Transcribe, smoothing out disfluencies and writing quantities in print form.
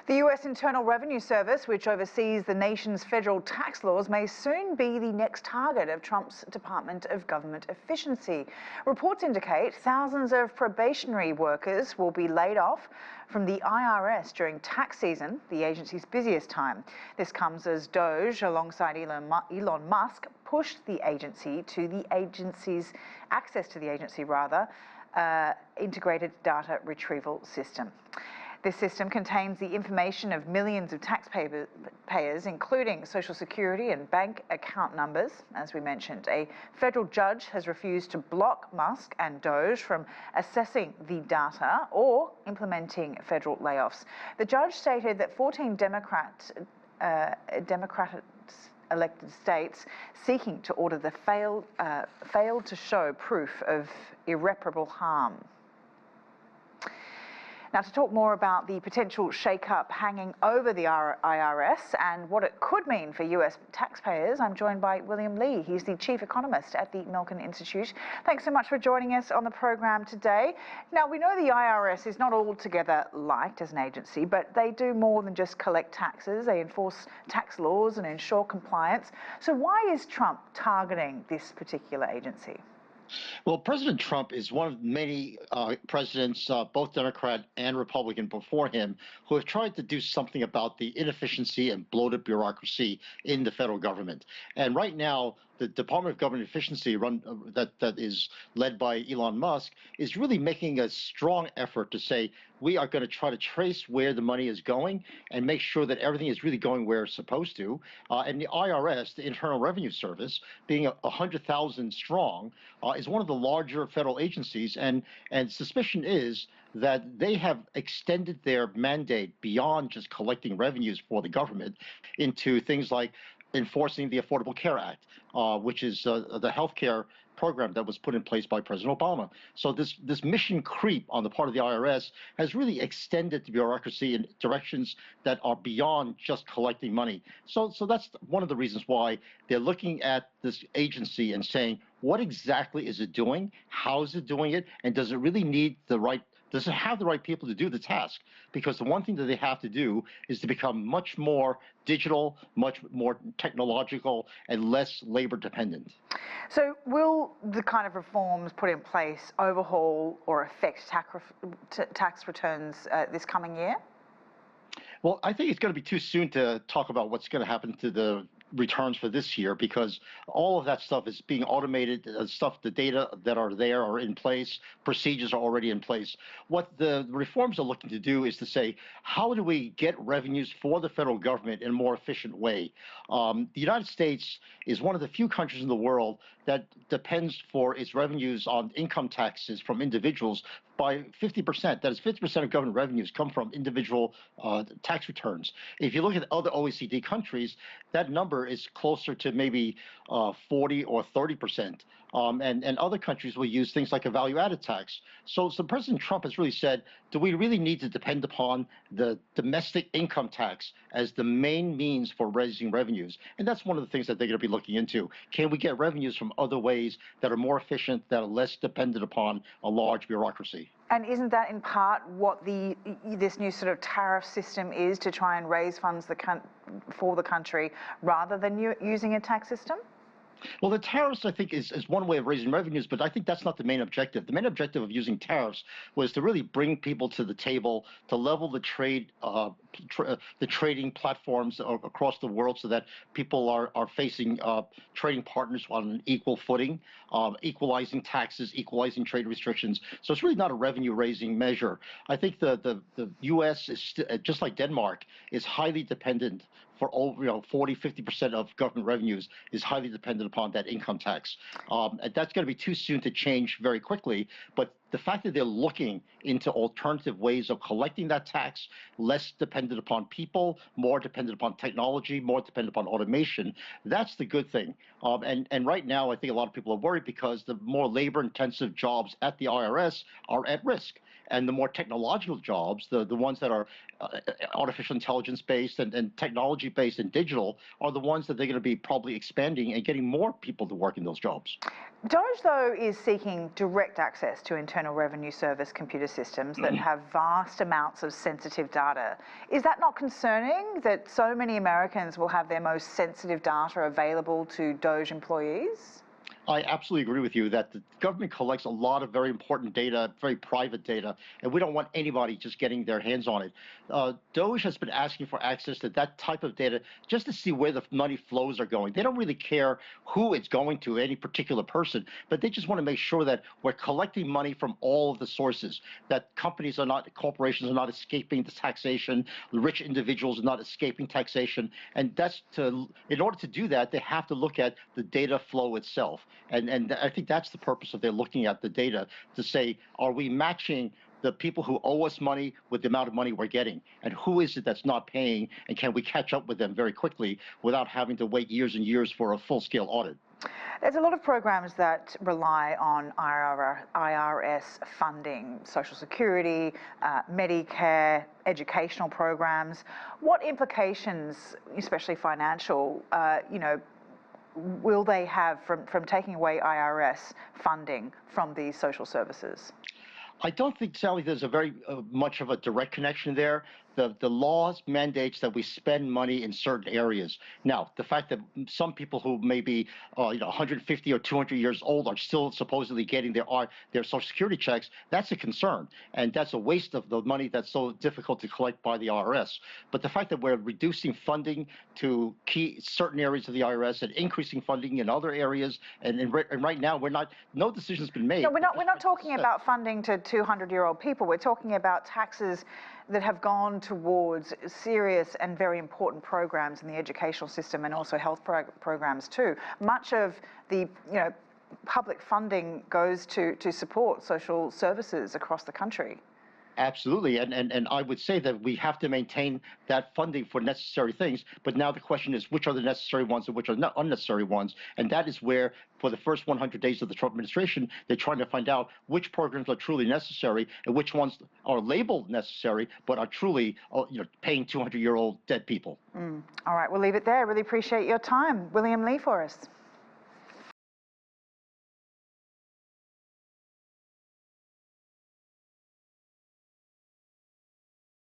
The US Internal Revenue Service, which oversees the nation's federal tax laws, may soon be the next target of Trump's Department of Government Efficiency. Reports indicate thousands of probationary workers will be laid off from the IRS during tax season, the agency's busiest time. This comes as DOGE, alongside Elon Musk, pushed the agency to the agency's integrated data retrieval system. This system contains the information of millions of taxpayers, including Social Security and bank account numbers. As we mentioned, a federal judge has refused to block Musk and DOGE from assessing the data or implementing federal layoffs. The judge stated that 14 Democrat elected states seeking to order the failed to show proof of irreparable harm. Now, to talk more about the potential shake-up hanging over the IRS and what it could mean for US taxpayers, I'm joined by William Lee. He's the Chief Economist at the Milken Institute. Thanks so much for joining us on the program today. Now, we know the IRS is not altogether liked as an agency, but they do more than just collect taxes. They enforce tax laws and ensure compliance. So why is Trump targeting this particular agency? Well, President Trump is one of many presidents, both Democrat and Republican before him, who have tried to do something about the inefficiency and bloated bureaucracy in the federal government. And right now, the Department of Government Efficiency that is led by Elon Musk is really making a strong effort to say we are going to try to trace where the money is going and make sure that everything is really going where it's supposed to. And the IRS, the Internal Revenue Service, being 100,000 strong, is one of the larger federal agencies. And suspicion is that they have extended their mandate beyond just collecting revenues for the government into things like enforcing the Affordable Care Act, which is the health care program that was put in place by President Obama. So this mission creep on the part of the IRS has really extended the bureaucracy in directions that are beyond just collecting money. So that's one of the reasons why they're looking at this agency and saying, what exactly is it doing? How is it doing it? And does it really need does it have the right people to do the task? Because the one thing that they have to do is to become much more digital, much more technological, and less labor dependent. So will the kind of reforms put in place overhaul or affect tax returns this coming year? Well, I think it's going to be too soon to talk about what's going to happen to the returns for this year, because all of that stuff is being automated. The data that are there are in place. Procedures are already in place. What the reforms are looking to do is to say, how do we get revenues for the federal government in a more efficient way? The United States is one of the few countries in the world that depends for its revenues on income taxes from individuals by 50%. That is, 50% of government revenues come from individual tax returns. If you look at other OECD countries, that number is closer to maybe 40 or 30%. And other countries will use things like a value-added tax. So President Trump has really said, do we really need to depend upon the domestic income tax as the main means for raising revenues? And that's one of the things that they're going to be looking into. Can we get revenues from other ways that are more efficient, that are less dependent upon a large bureaucracy? And isn't that in part what this new sort of tariff system is, to try and raise funds for the country rather than using a tax system? Well, the tariffs, I think, is one way of raising revenues, but I think that's not the main objective. The main objective of using tariffs was to really bring people to the table, to level the the trading platforms across the world, so that people are facing trading partners on an equal footing, equalizing taxes, equalizing trade restrictions. So it's really not a revenue-raising measure. I think the U.S. is just like Denmark, is highly dependent for over 40–50% of government revenues is highly dependent upon that income tax. And that's going to be too soon to change very quickly. But the fact that they're looking into alternative ways of collecting that tax, less dependent upon people, more dependent upon technology, more dependent upon automation, that's the good thing. And right now, I think a lot of people are worried because the more labor-intensive jobs at the IRS are at risk. and the more technological jobs, the ones that are artificial intelligence based and technology based and digital, are the ones that they're going to be probably expanding and getting more people to work in those jobs. DOGE, though, is seeking direct access to Internal Revenue Service computer systems that have vast amounts of sensitive data. Is that not concerning that so many Americans will have their most sensitive data available to DOGE employees? I absolutely agree with you that the government collects a lot of very important data, very private data, and we don't want anybody just getting their hands on it. DOGE has been asking for access to that type of data just to see where the money flows are going. They don't really care who it's going to, any particular person, but they just want to make sure that we're collecting money from all of the sources, that corporations are not escaping the taxation, the rich individuals are not escaping taxation, and in order to do that, they have to look at the data flow itself. And I think that's the purpose of their looking at the data to say, are we matching the people who owe us money with the amount of money we're getting? And who is it that's not paying? And can we catch up with them very quickly without having to wait years and years for a full-scale audit? There's a lot of programs that rely on IRS funding, Social Security, Medicare, educational programs. What implications, especially financial, will they have from taking away IRS funding from these social services? I don't think, Sally, there's a very much of a direct connection there. The laws mandates that we spend money in certain areas. Now, the fact that some people who may be 150 or 200 years old are still supposedly getting their Social Security checks, that's a concern. And that's a waste of the money that's so difficult to collect by the IRS. But the fact that we're reducing funding to certain areas of the IRS and increasing funding in other areas, and right now no decision's been made. No, we're not talking about funding to 200-year-old people. We're talking about taxes that have gone towards serious and very important programs in the educational system and also health programs too. Much of the public funding goes to support social services across the country. Absolutely, and I would say that we have to maintain that funding for necessary things, but now the question is which are the necessary ones and which are not unnecessary ones, and that is where, for the first 100 days of the Trump administration, they're trying to find out which programs are truly necessary and which ones are labeled necessary but are truly paying 200-year-old dead people. All right, we'll leave it there. Really appreciate your time. William Lee for us.